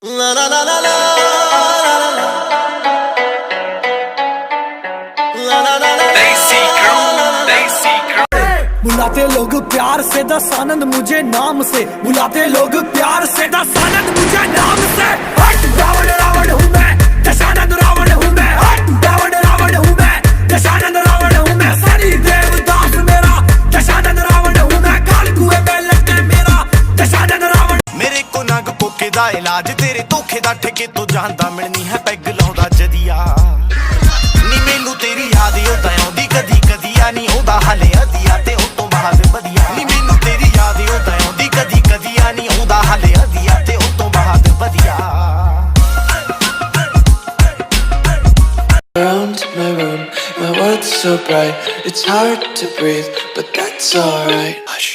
La la la la la la la la la la। बुलाते लोग प्यार से दसानंद मुझे नाम से, बुलाते लोग प्यार से दसानंद मुझे नाम से। हट रावण रावण हूँ मैं, दशानंद रावण हूँ मैं। हट रावण रावण हूँ मैं, दशानंद रावण हूँ मैं। सनी देवदास मेरा दशानंद रावण हूँ मैं। काल कुएं में लटके मेरा दशानंद रावण। मेरे को नग पोके दा इलाज तेरे धोखे दा ठेके तो जानदा मिलनी है पैग लाउंदा जदिया नी मैनू तेरी याद ओदा आउंदी कदी कदी आ नी ओदा हाले अदिया ते उस तो बाद वधिया नी मैनू तेरी याद ओदा आउंदी कदी कदी आ नी ओदा हाले अदिया ते उस तो बाद वधिया। Around my room, my world's so bright, it's hard to breathe, but that's alright. Hush.